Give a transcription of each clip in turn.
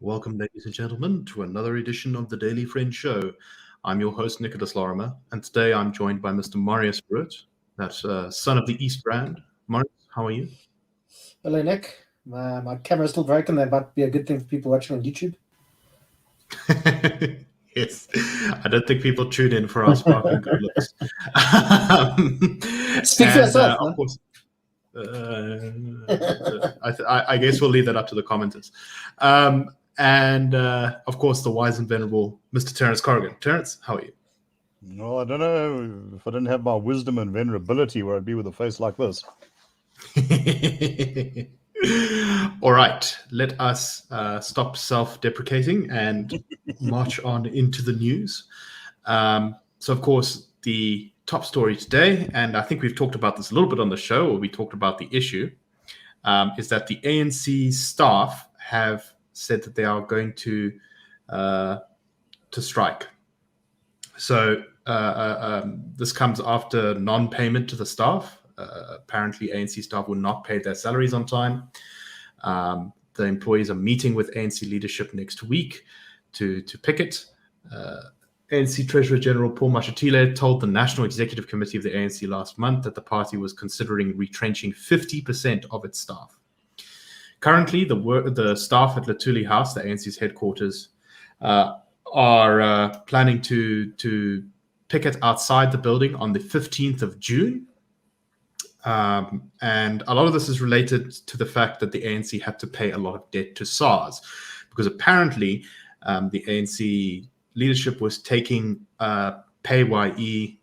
Welcome, ladies and gentlemen, to another edition of the Daily Friend Show. I'm your host, Nicholas Lorimer, and today I'm joined by Mr. Marius Roodt, that's son of the East Rand. Marius, how are you? Hello, Nick. My camera's still broken. That might be a good thing for people watching on YouTube. Yes, I don't think people tune in for our sparkling good looks. Speak for yourself, of course. I guess we'll leave that up to the commenters. And of course, the wise and venerable Mr. Terence Corrigan. Terence, how are you? No, I don't know. If I didn't have my wisdom and venerability, where I'd be with a face like this. All right, let us stop self-deprecating and march on into the news. So, of course, the top story today, and I think we've talked about this a little bit on the show, or we talked about the issue, is that the ANC staff have said that they are going to strike. So this comes after non-payment to the staff. Apparently, ANC staff were not paid their salaries on time. The employees are meeting with ANC leadership next week to picket. ANC Treasurer General Paul Mashatile told the National Executive Committee of the ANC last month that the party was considering retrenching 50% of its staff. Currently, the staff at Latuli House, the ANC's headquarters, are planning to picket outside the building on the 15th of June. And a lot of this is related to the fact that the ANC had to pay a lot of debt to SARS, because apparently the ANC leadership was taking PAYE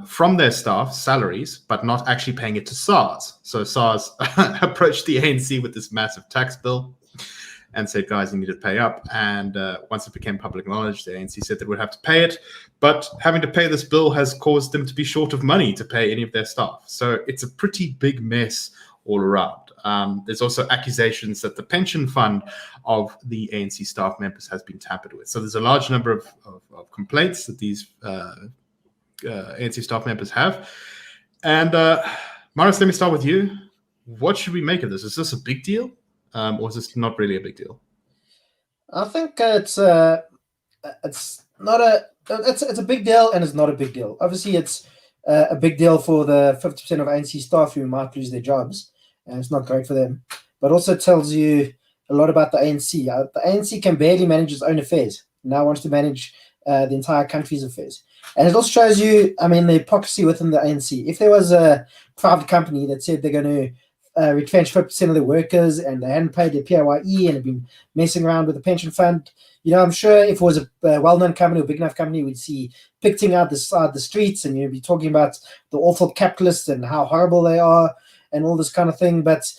from their staff salaries, but not actually paying it to SARS. So SARS approached the ANC with this massive tax bill and said, guys, you need to pay up. And once it became public knowledge, the ANC said they would have to pay it. But having to pay this bill has caused them to be short of money to pay any of their staff. So it's a pretty big mess all around. There's also accusations that the pension fund of the ANC staff members has been tampered with. So there's a large number of complaints that these ANC staff members have. And Marius, let me start with you. What should we make of this? Is this a big deal? Or is this not really a big deal? I think it's a big deal, and it's not a big deal. Obviously, it's a big deal for the 50% of ANC staff who might lose their jobs, and it's not great for them. But also tells you a lot about the ANC. The ANC can barely manage its own affairs. Now wants to manage the entire country's affairs. And it also shows you, the hypocrisy within the ANC. If there was a private company that said they're going to retrench 50% of their workers and they hadn't paid their PAYE and had been messing around with the pension fund, I'm sure if it was a well-known company or big enough company, we'd see picketing out the streets and you'd be talking about the awful capitalists and how horrible they are and all this kind of thing. But,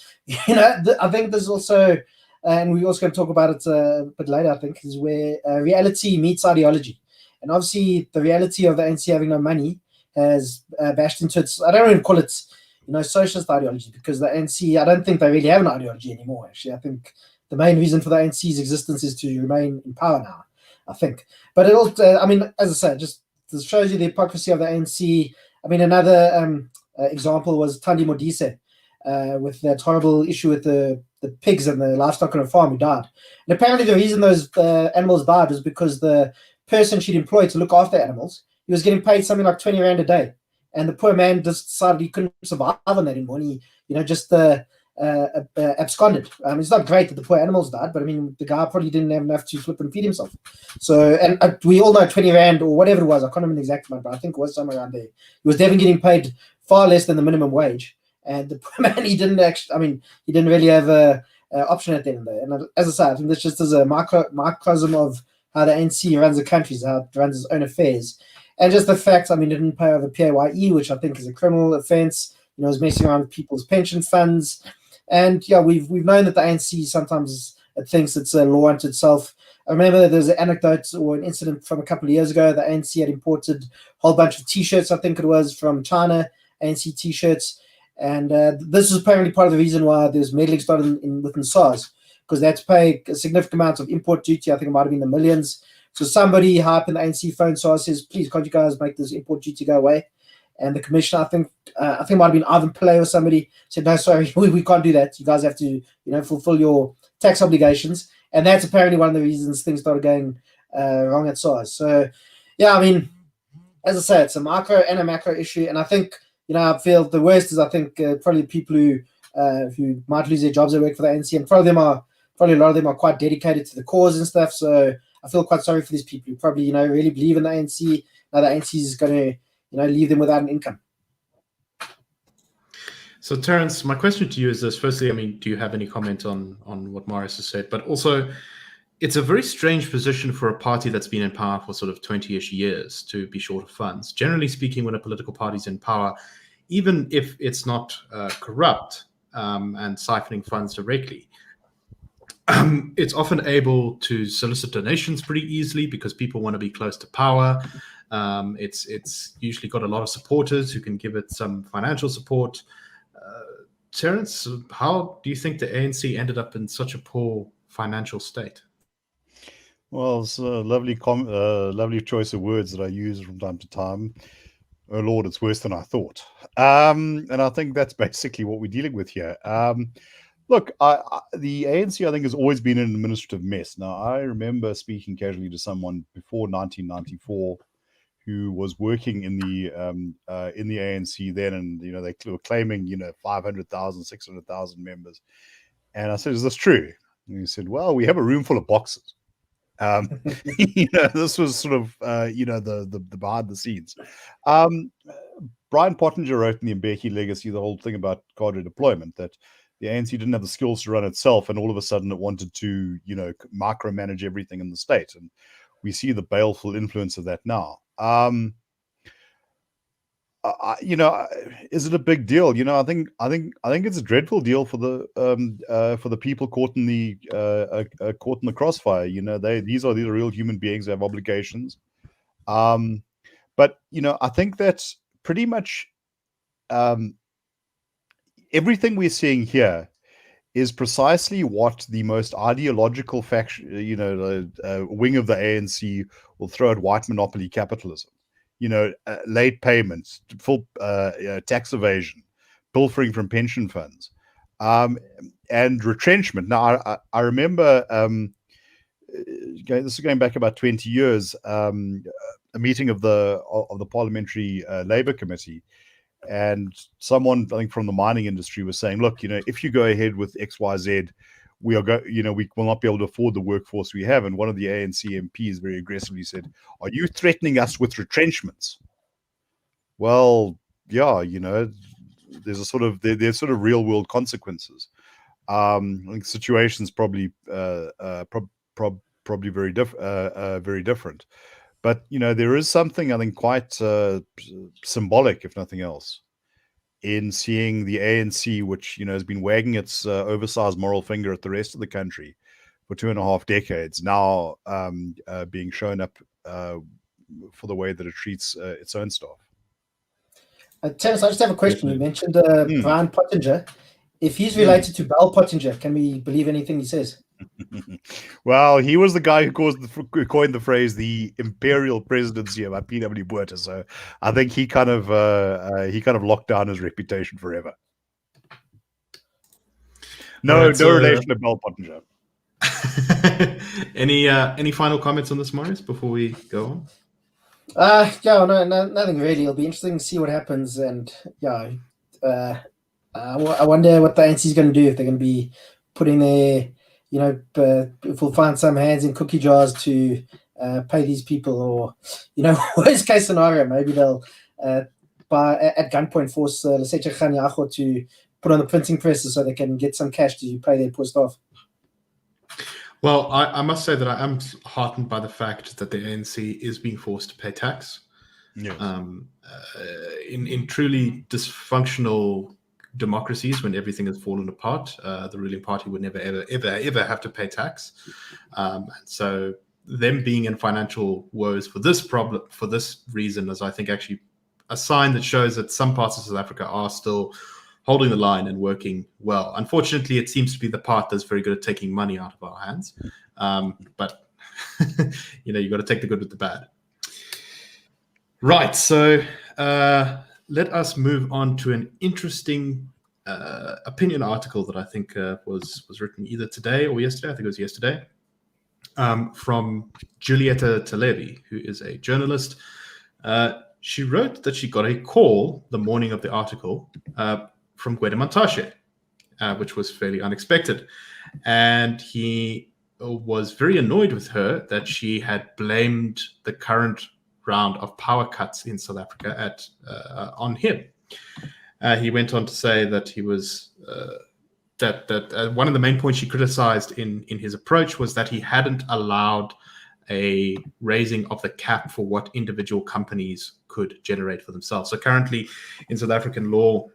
I think there's also, and we're also going to talk about it a bit later, I think, is where reality meets ideology. And obviously the reality of the ANC having no money has bashed into its, I don't even call it, socialist ideology, because the ANC, I don't think they really have an ideology anymore, actually. I think the main reason for the ANC's existence is to remain in power now, I think. But it all, as I said, just shows you the hypocrisy of the ANC. Another example was Thandi Modise with that horrible issue with the pigs and the livestock on a farm who died. And apparently the reason those animals died was because the person she'd employed to look after animals, he was getting paid something like 20 Rand a day. And the poor man just decided he couldn't survive on that anymore. And he, just absconded. It's not great that the poor animals died, but the guy probably didn't have enough to flip and feed himself. So, and we all know 20 Rand or whatever it was. I can't remember the exact amount, but I think it was somewhere around there. He was definitely getting paid far less than the minimum wage. And the poor man, he didn't really have a option at the end of the day. And as I said, I think this just is a microcosm of how the ANC runs the country, how it runs its own affairs. And just the fact, it didn't pay over PAYE, which I think is a criminal offense. Is messing around with people's pension funds. And we've known that the ANC sometimes thinks it's a law unto itself. I remember there's an anecdote or an incident from a couple of years ago. The ANC had imported a whole bunch of T-shirts, I think it was, from China, ANC T-shirts. And this is apparently part of the reason why there's meddling started within SARS, because they had to pay a significant amount of import duty. I think it might have been the millions. So somebody high up in the ANC phone SARS says, please, can't you guys make this import duty go away? and the commissioner, I think it might have been Ivan Pillay or somebody, said, no, sorry, we can't do that. You guys have to, fulfill your tax obligations. And that's apparently one of the reasons things started going wrong at SARS. So, yeah, I mean, as I say, it's a micro and a macro issue. And I think, I feel the worst is, I think, probably people who might lose their jobs that work for the ANC, and probably a lot of them are quite dedicated to the cause and stuff. So I feel quite sorry for these people who probably, really believe in the ANC. Now the ANC is going to, leave them without an income. So Terence, my question to you is this. Firstly, I mean, do you have any comment on what Marius has said? But also, it's a very strange position for a party that's been in power for sort of 20-ish years to be short of funds. Generally speaking, when a political party is in power, even if it's not corrupt and siphoning funds directly, it's often able to solicit donations pretty easily because people want to be close to power. It's usually got a lot of supporters who can give it some financial support. Terence, how do you think the ANC ended up in such a poor financial state? Well, it's a lovely choice of words that I use from time to time. Oh Lord, it's worse than I thought. And I think that's basically what we're dealing with here. Look, the ANC, I think, has always been an administrative mess. Now, I remember speaking casually to someone before 1994 who was working in the ANC then, and they were claiming 500,000, 600,000 members. And I said, "Is this true?" And he said, "Well, we have a room full of boxes." This was sort of the behind the scenes. Brian Pottinger wrote in the Mbeki Legacy the whole thing about cadre deployment, that the ANC didn't have the skills to run itself, and all of a sudden it wanted to micromanage everything in the state, and we see the baleful influence of that now. Is it a big deal? I think it's a dreadful deal for the people caught in the crossfire. These are real human beings who have obligations. But I think that's pretty much everything we're seeing here is precisely what the most ideological faction, wing of the ANC will throw at white monopoly capitalism. Late payments, full tax evasion, pilfering from pension funds, and retrenchment. Now, I remember, this is going back about 20 years, a meeting of the Parliamentary Labour Committee, and someone, I think, from the mining industry was saying, "Look, if you go ahead with XYZ, we will not be able to afford the workforce we have." And one of the ANC MPs very aggressively said, "Are you threatening us with retrenchments?" Well, yeah, there's sort of real world consequences. I think the situation's probably very different. But there is something, I think, quite symbolic, if nothing else, in seeing the ANC, which has been wagging its oversized moral finger at the rest of the country for 2.5 decades, now being shown up for the way that it treats its own staff. Terence, I just have a question. You mentioned Brian Pottinger. If he's related to Bell Pottinger, can we believe anything he says? Well, he was the guy who coined the phrase "the imperial presidency" of PW Botha. So I think he kind of locked down his reputation forever. No relation to Bell Pottinger. Any final comments on this, Marius, before we go on? No, nothing really. It'll be interesting to see what happens, and I wonder what the ANC is going to do, if they're going to be putting their, if we'll find some hands in cookie jars to pay these people, or worst case scenario, maybe they'll at gunpoint force Lesetja Kganyago to put on the printing presses so they can get some cash to pay their poor staff. Well, I must say that I am heartened by the fact that the ANC is being forced to pay tax. Yes. In truly dysfunctional democracies, when everything has fallen apart, the ruling party would never, ever have to pay tax. So them being in financial woes for this reason is, I think, actually a sign that shows that some parts of South Africa are still holding the line and working well. Unfortunately, it seems to be the part that's very good at taking money out of our hands. But you've got to take the good with the bad. Right. So let us move on to an interesting opinion article that I think was written either today or yesterday. I think it was yesterday, from Giulietta Televi, who is a journalist. She wrote that she got a call the morning of the article from Gwede Mantashe, which was fairly unexpected. And he was very annoyed with her that she had blamed the current round of power cuts in South Africa on him. He went on to say that he was that one of the main points she criticized in his approach was that he hadn't allowed a raising of the cap for what individual companies could generate for themselves. So currently in South African law,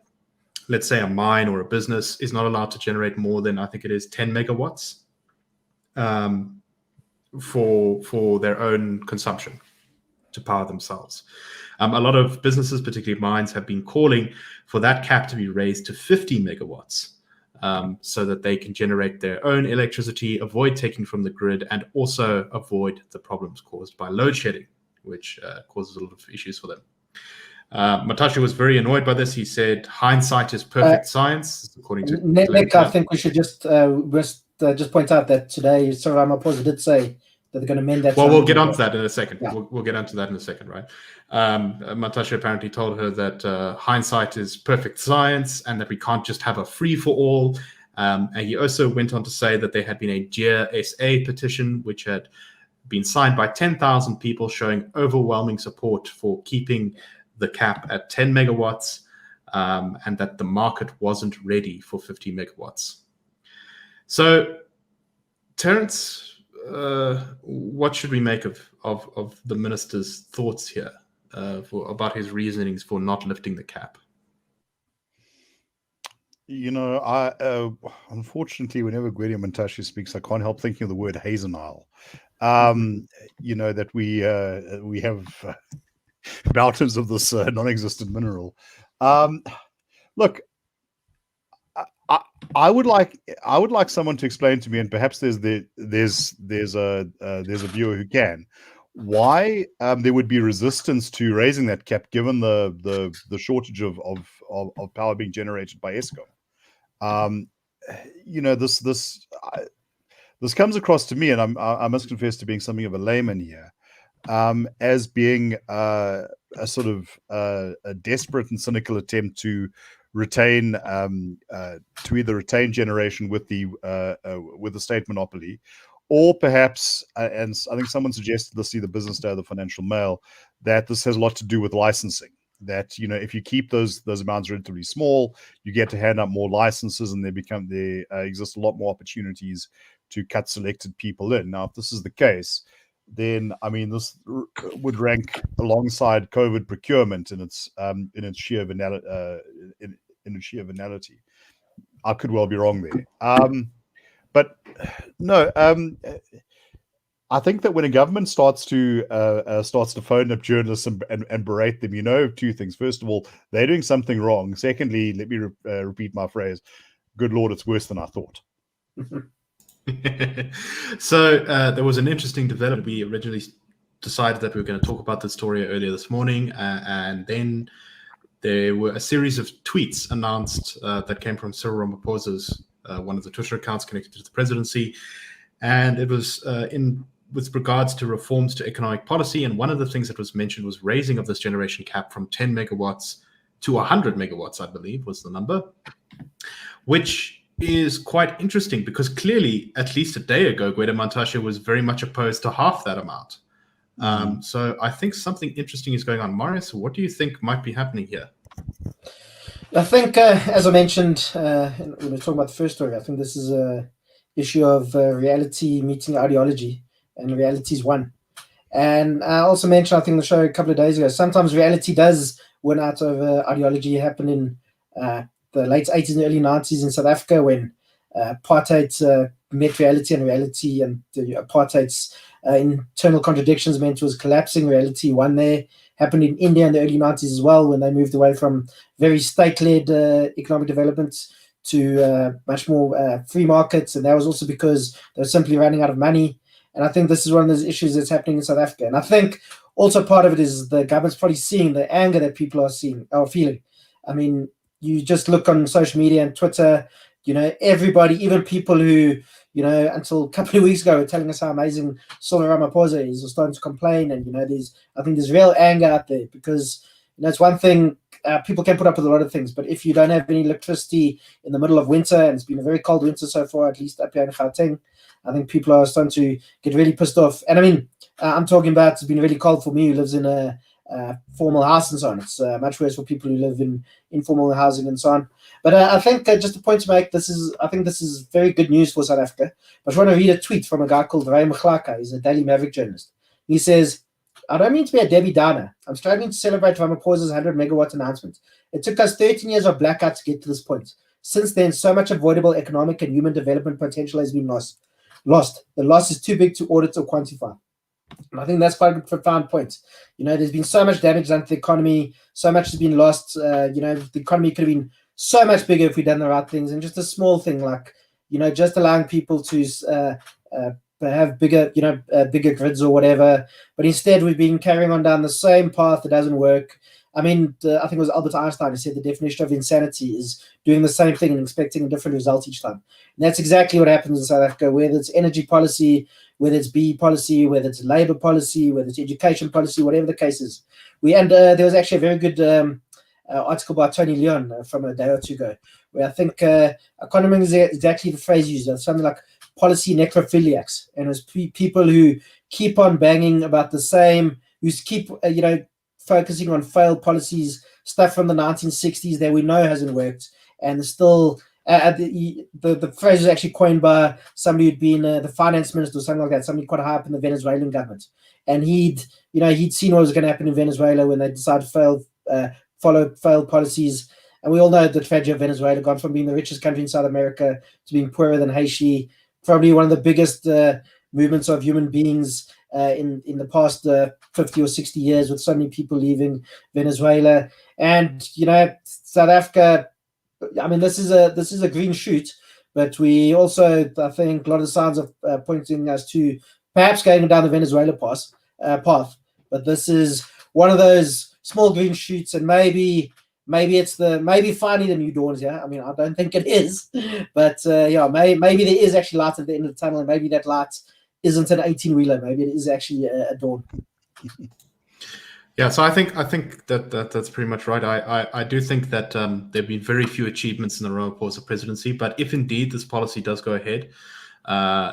let's say a mine or a business is not allowed to generate more than, I think it is 10 megawatts for their own consumption to power themselves. A lot of businesses, particularly mines, have been calling for that cap to be raised to 50 megawatts so that they can generate their own electricity, avoid taking from the grid, and also avoid the problems caused by load shedding, which causes a lot of issues for them. Mantashe was very annoyed by this. He said, hindsight is perfect science, according to Nick, I think we should just point out that today Sir Ramaphosa did say that they're going to amend that. Well, we'll get onto that in a second. Yeah. We'll get onto that in a second, right? Mantashe apparently told her that hindsight is perfect science and that we can't just have a free-for-all. And he also went on to say that there had been a Dear SA petition, which had been signed by 10,000 people showing overwhelming support for keeping the cap at 10 megawatts and that the market wasn't ready for 50 megawatts. So, Terence, what should we make of the minister's thoughts here about his reasonings for not lifting the cap? I unfortunately, whenever Gwede Mantashe speaks, I can't help thinking of the word hazenile. That we have mountains of this non-existent mineral. Look, I would like someone to explain to me, and perhaps there's a viewer who can, why there would be resistance to raising that cap given the shortage of power being generated by Eskom. This comes across to me, and I must confess to being something of a layman here, as being a sort of a desperate and cynical attempt to retain either retain generation with the state monopoly, or perhaps, and I think someone suggested this, either Business Day or the Financial Mail, that this has a lot to do with licensing. That if you keep those amounts relatively small, you get to hand out more licenses, and there exist a lot more opportunities to cut selected people in. Now, if this is the case, then this would rank alongside COVID procurement in its sheer venality. I could well be wrong there, but no. I think that when a government starts to phone up journalists and berate them, two things. First of all, they're doing something wrong. Secondly, let me repeat my phrase: "Good Lord, it's worse than I thought." So there was an interesting development. We originally decided that we were going to talk about this story earlier this morning, and then there were a series of tweets announced that came from Cyril Ramaphosa's one of the Twitter accounts connected to the presidency, and it was with regards to reforms to economic policy. And one of the things that was mentioned was raising of this generation cap from 10 megawatts to 100 megawatts, I believe was the number, which is quite interesting because clearly, at least a day ago, Gwede Mantashe was very much opposed to half that amount. So I think something interesting is going on. Marius, what do you think might be happening here? I think, as I mentioned when we were talking about the first story, I think this is a issue of reality meeting ideology, and reality is one. And I also mentioned, I think, the show a couple of days ago, sometimes reality does win out over ideology. It happened in the late 80s and early 90s in South Africa when apartheid met reality, and reality and the apartheid's internal contradictions meant it was collapsing. Reality won there. Happened in India in the early 90s as well, when they moved away from very state-led economic development to much more free markets. And that was also because they were simply running out of money. And I think this is one of those issues that's happening in South Africa. And I think also part of it is the government's probably seeing the anger that people are feeling. I mean, you just look on social media and Twitter, everybody, even people who, until a couple of weeks ago were telling us how amazing Cyril Ramaphosa is, are starting to complain. And, I think there's real anger out there because, it's one thing, people can put up with a lot of things, but if you don't have any electricity in the middle of winter, and it's been a very cold winter so far, at least up here in Gauteng, I think people are starting to get really pissed off. And I mean, I'm talking about it's been really cold for me who lives in a formal house and so on. It's much worse for people who live in informal housing and so on. But I think just a point to make, I think this is very good news for South Africa. But I want to read a tweet from a guy called Ray Mchlaka. He's a Daily Maverick journalist. He says, I don't mean to be a Debbie Downer. I'm struggling to celebrate Ramaphosa's 100 megawatt announcement. It took us 13 years of blackout to get to this point. Since then, so much avoidable economic and human development potential has been lost. The loss is too big to audit or quantify. And I think that's quite a profound point. There's been so much damage done to the economy. So much has been lost. The economy could have been so much bigger if we'd done the right things. And just a small thing like, just allowing people to have bigger grids or whatever. But instead, we've been carrying on down the same path that doesn't work. I mean, I think it was Albert Einstein who said the definition of insanity is doing the same thing and expecting a different result each time. And that's exactly what happens in South Africa, whether it's energy policy, whether it's BE policy, whether it's labor policy, whether it's education policy, whatever the case is. There was actually a very good article by Tony Leon from a day or two ago, where I think economics is exactly the phrase used, something like policy necrophiliacs, and it's people who keep on banging about the same, who keep focusing on failed policies, stuff from the 1960s that we know hasn't worked, and still the phrase was actually coined by somebody who'd been the finance minister or something like that, somebody quite high up in the Venezuelan government, and he'd seen what was going to happen in Venezuela when they decided to follow failed policies. And we all know the tragedy of Venezuela, gone from being the richest country in South America to being poorer than Haiti, probably one of the biggest movements of human beings in the past 50 or 60 years, with so many people leaving Venezuela. And South Africa, I mean, this is a green shoot, but we also, I think, a lot of signs are pointing us to perhaps going down the Venezuela path. But this is one of those small green shoots, and maybe finally the new dawns. Yeah, I mean, I don't think it is, but maybe there is actually light at the end of the tunnel, and maybe that light isn't an 18-wheeler. Maybe it is actually a dawn. Yeah, so I think that's pretty much right. I do think that there've been very few achievements in the Ramaphosa presidency, but if indeed this policy does go ahead,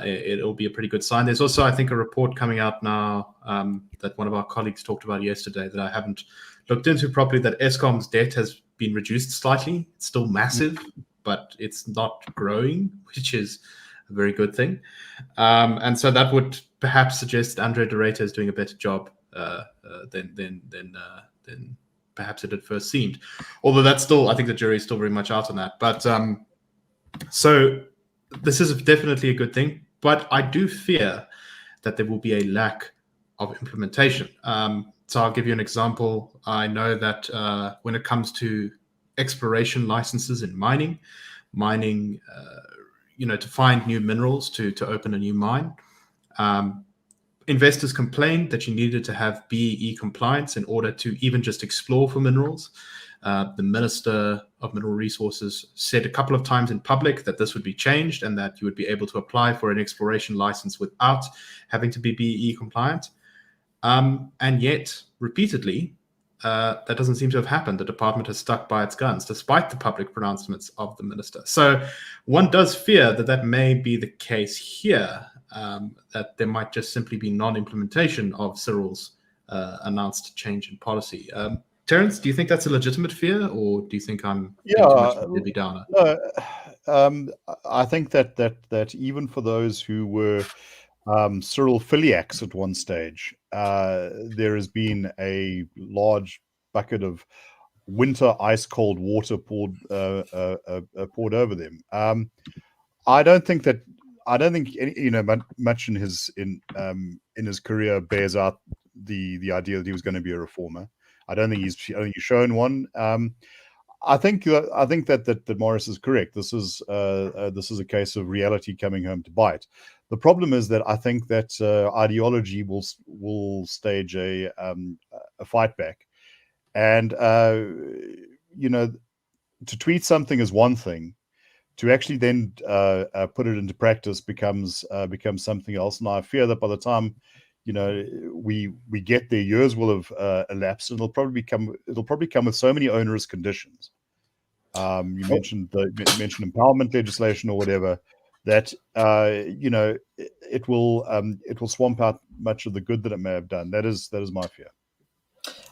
it'll be a pretty good sign. There's also, I think, a report coming out now that one of our colleagues talked about yesterday that I haven't looked into properly, that Eskom's debt has been reduced slightly. It's still massive, but it's not growing, which is a very good thing. And so that would perhaps suggest that Andre de Ruyter is doing a better job than perhaps it at first seemed. Although that's still, I think the jury is still very much out on that. But so this is definitely a good thing, but I do fear that there will be a lack of implementation. So I'll give you an example. I know that when it comes to exploration licenses in mining, to find new minerals, to open a new mine, investors complained that you needed to have BEE compliance in order to even just explore for minerals. The Minister of Mineral Resources said a couple of times in public that this would be changed and that you would be able to apply for an exploration license without having to be BEE compliant. And yet, repeatedly, that doesn't seem to have happened. The department has stuck by its guns, despite the public pronouncements of the minister. So one does fear that may be the case here, that there might just simply be non-implementation of Cyril's announced change in policy. Terence, do you think that's a legitimate fear, or do you think I'm being too much of a Debbie Downer? No, I think that even for those who were Cyril philiacs at one stage, there has been a large bucket of winter ice cold water poured over them. I don't think much in his career bears out the idea that he was going to be a reformer. I don't think he's shown one. I think that Marius is correct. This is a case of reality coming home to bite. The problem is that I think that ideology will stage a fight back, and to tweet something is one thing. To actually then put it into practice becomes something else. And I fear that by the time we get there, years will have elapsed, and it'll probably come with so many onerous conditions. You mentioned empowerment legislation or whatever, that it will swamp out much of the good that it may have done. That is my fear.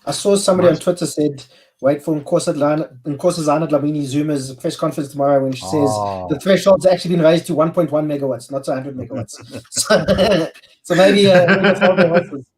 I saw somebody on Twitter said, wait for Nkosazana Dlamini Zuma's press conference tomorrow when she says the threshold's actually been raised to 1.1 megawatts, not to 100 megawatts. so maybe hold their horses.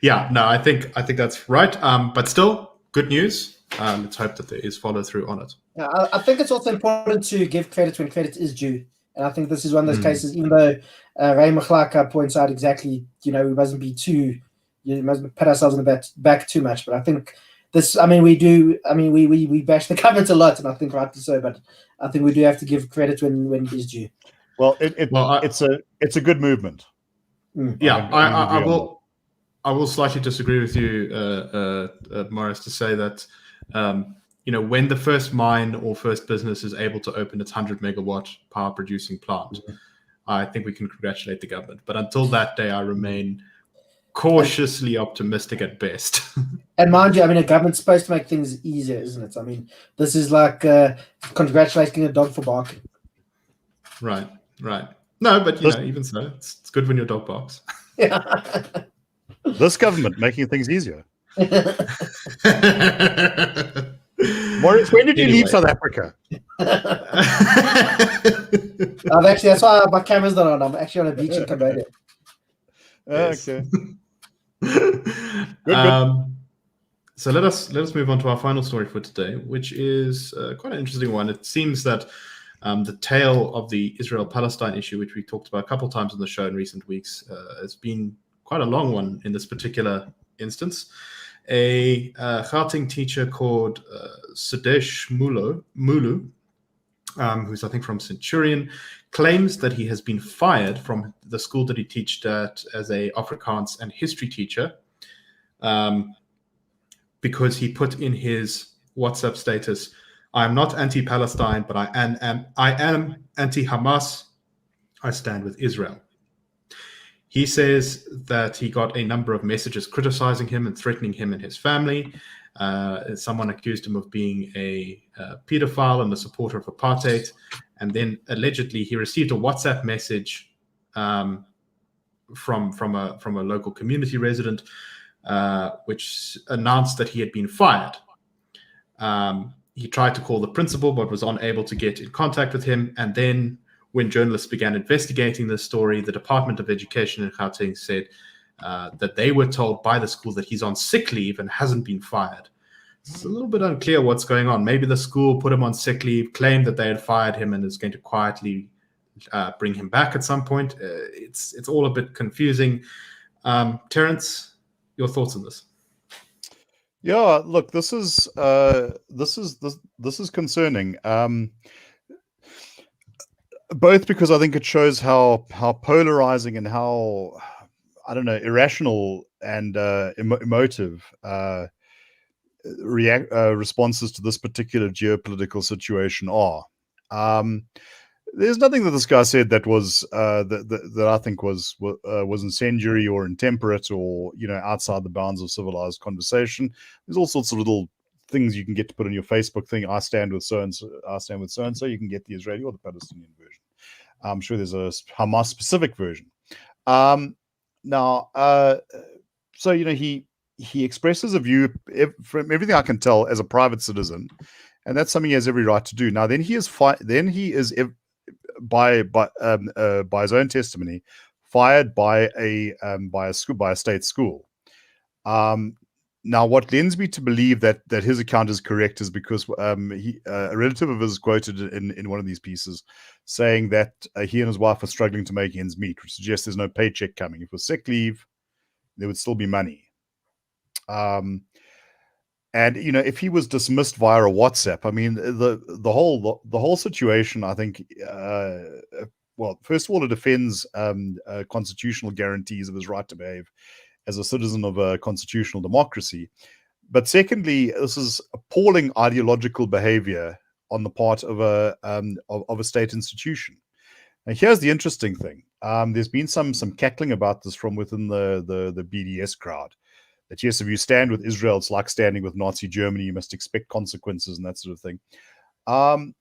Yeah, no, I think that's right. But still, good news. Let's hope that there is follow through on it. Yeah, I think it's also important to give credit when credit is due. And I think this is one of those cases, even though Ray Machlaka points out exactly, we mustn't be too, mustn't pat ourselves on the back too much. But I think this, we bash the government a lot, and I think rightly so, but I think we do have to give credit when it is due. Well, it's a good movement. Yeah, I will slightly disagree with you, Marius, to say that when the first mine or first business is able to open its 100 megawatt power producing plant, I think we can congratulate the government. But until that day, I remain cautiously optimistic at best. And mind you, a government's supposed to make things easier, isn't it? This is like congratulating a dog for barking. Right. No, but even so, it's good when your dog barks. Yeah. This government making things easier. Marius, when did you leave South Africa? That's why my camera's not on. I'm actually on a beach in Cambodia. Okay. Good. So let us move on to our final story for today, which is quite an interesting one. It seems that the tale of the Israel-Palestine issue, which we talked about a couple of times on the show in recent weeks, has been quite a long one in this particular instance. A Gauteng teacher called Sudesh Mulu, who's I think from Centurion, claims that he has been fired from the school that he taught at as a Afrikaans and history teacher, because he put in his WhatsApp status, "I am not anti-Palestine, but I am anti-Hamas. I stand with Israel." He says that he got a number of messages criticizing him and threatening him and his family. Someone accused him of being a pedophile and a supporter of apartheid. And then allegedly he received a WhatsApp message from a local community resident, which announced that he had been fired. He tried to call the principal, but was unable to get in contact with him. And then when journalists began investigating this story, the Department of Education in Gauteng said that they were told by the school that he's on sick leave and hasn't been fired. It's a little bit unclear what's going on. Maybe the school put him on sick leave, claimed that they had fired him, and is going to quietly bring him back at some point. It's all a bit confusing. Terence, your thoughts on this? Yeah, look, this is concerning. Both because I think it shows how polarizing and how, I don't know, irrational and emotive responses to this particular geopolitical situation are. There's nothing that this guy said that was that I think was incendiary or intemperate or outside the bounds of civilized conversation. There's all sorts of little things you can get to put on your Facebook thing. I stand with so and so. I stand with so and so. You can get the Israeli or the Palestinian version. I'm sure there's a Hamas specific version. So he expresses a view, from everything I can tell, as a private citizen, and that's something he has every right to do. Now, then he is by his own testimony fired by a state school. Now, what lends me to believe that his account is correct is because a relative of his is quoted in one of these pieces saying that he and his wife are struggling to make ends meet, which suggests there's no paycheck coming. If it was sick leave, there would still be money. And if he was dismissed via a WhatsApp, I mean, the whole situation, I think, well, first of all, it defends constitutional guarantees of his right to behave as a citizen of a constitutional democracy. But secondly, this is appalling ideological behavior on the part of a state institution. And here's the interesting thing: there's been some cackling about this from within the BDS crowd. That yes, if you stand with Israel, it's like standing with Nazi Germany. You must expect consequences and that sort of thing.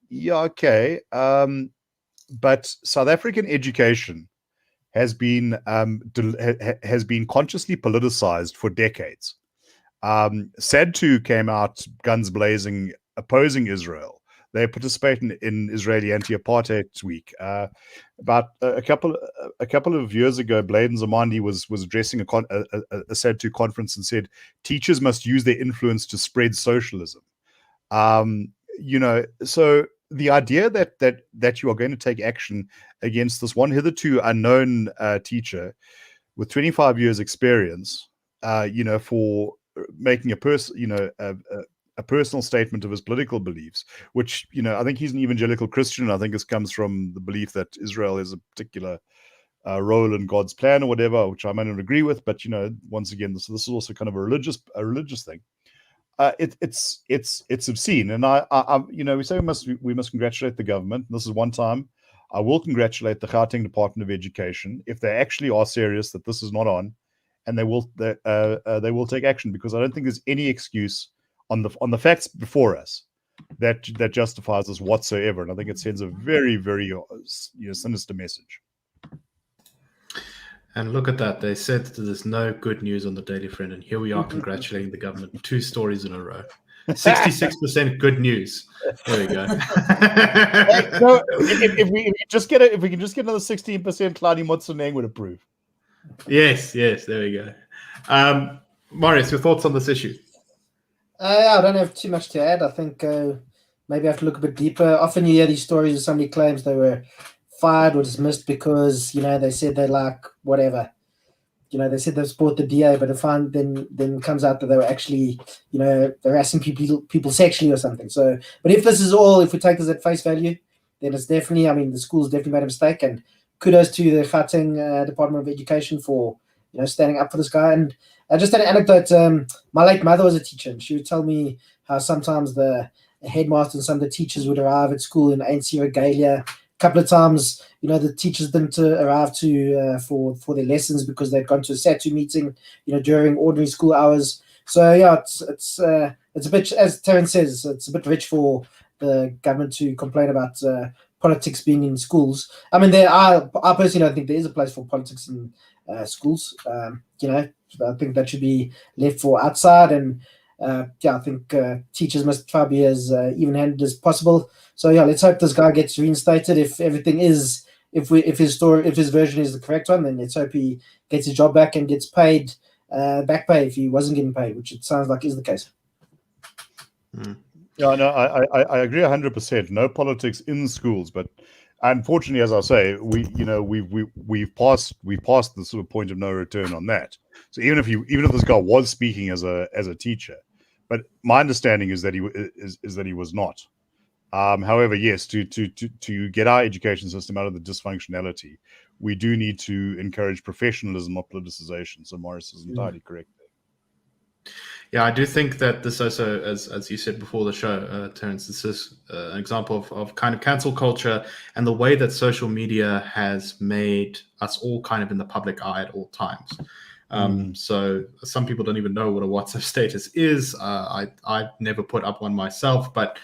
Yeah, okay. But South African education has been consciously politicized for decades. SADTU came out guns blazing, opposing Israel. They participated in Israeli anti-apartheid week. About a couple of years ago, Bladen Zamandi was addressing a SADTU conference and said teachers must use their influence to spread socialism. So the idea that you are going to take action against this one hitherto unknown teacher with 25 years experience, for making a personal statement of his political beliefs, which, I think he's an evangelical Christian. I think this comes from the belief that Israel has a particular role in God's plan or whatever, which I might not agree with. But, once again, this is also kind of a religious thing. It's obscene. And we say we must congratulate the government. And this is one time I will congratulate the Gauteng Department of Education if they actually are serious that this is not on, and they will take action, because I don't think there's any excuse on the facts before us that justifies this whatsoever. And I think it sends a very, very sinister message. And look at that. They said that there's no good news on the Daily Friend, and here we are congratulating the government 2 stories in a row. 66% good news. There we go. So if we can just get another 16%, Claudia Motsoeneng would approve. Yes, there we go. Marius, your thoughts on this issue? I don't have too much to add. I think maybe I have to look a bit deeper. Often you hear these stories of somebody claims they were fired or dismissed because, they said they like whatever. They said they support the DA, but then it comes out that they were actually, harassing people sexually or something. So, but if we take this at face value, then it's definitely, the school's definitely made a mistake, and kudos to the Gauteng Department of Education for, standing up for this guy. And I just had an anecdote. My late mother was a teacher, and she would tell me how sometimes the headmaster and some of the teachers would arrive at school in ANC regalia. A couple of times, the teachers didn't arrive for their lessons because they'd gone to a SADTU meeting, during ordinary school hours. So yeah, it's a bit, as Terence says, it's a bit rich for the government to complain about politics being in schools. I personally don't think there is a place for politics in schools. I think that should be left for outside, and I think teachers must try to be as even-handed as possible. So yeah, let's hope this guy gets reinstated. If everything is, if his version is the correct one, then let's hope he gets his job back and gets paid back pay if he wasn't getting paid, which it sounds like is the case. Yeah, no, I agree 100%. No politics in schools, but unfortunately, as I say, we've passed the sort of point of no return on that. So even if this guy was speaking as a teacher, but my understanding is that he was not. However, yes, to get our education system out of the dysfunctionality, we do need to encourage professionalism, not politicization. So Marius is entirely correct there. Yeah, I do think that this also, as you said before the show, Terence, this is an example of kind of cancel culture and the way that social media has made us all kind of in the public eye at all times. So some people don't even know what a WhatsApp status is. I never put up one myself, but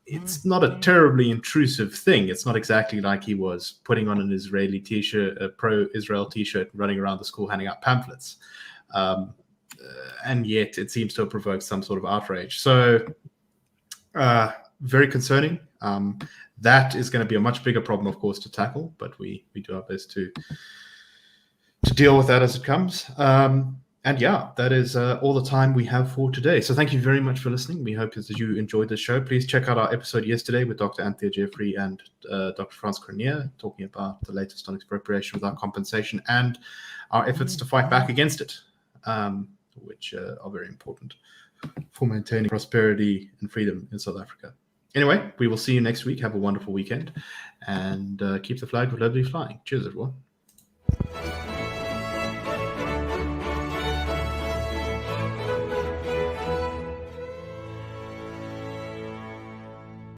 it's not a terribly intrusive thing. It's not exactly like he was putting on an Israeli t-shirt, a pro-Israel t-shirt, running around the school handing out pamphlets. And yet it seems to have provoked some sort of outrage. So very concerning. That is going to be a much bigger problem, of course, to tackle, but we do our best to deal with that as it comes. And yeah, that is all the time we have for today. So thank you very much for listening. We hope that you enjoyed the show. Please check out our episode yesterday with Dr. Anthea Jeffrey and Dr. Frans Cornier, talking about the latest on expropriation without compensation and our efforts to fight back against it, which are very important. for maintaining prosperity and freedom in South Africa. Anyway, we will see you next week. Have a wonderful weekend, and keep the flag of liberty flying. Cheers, everyone.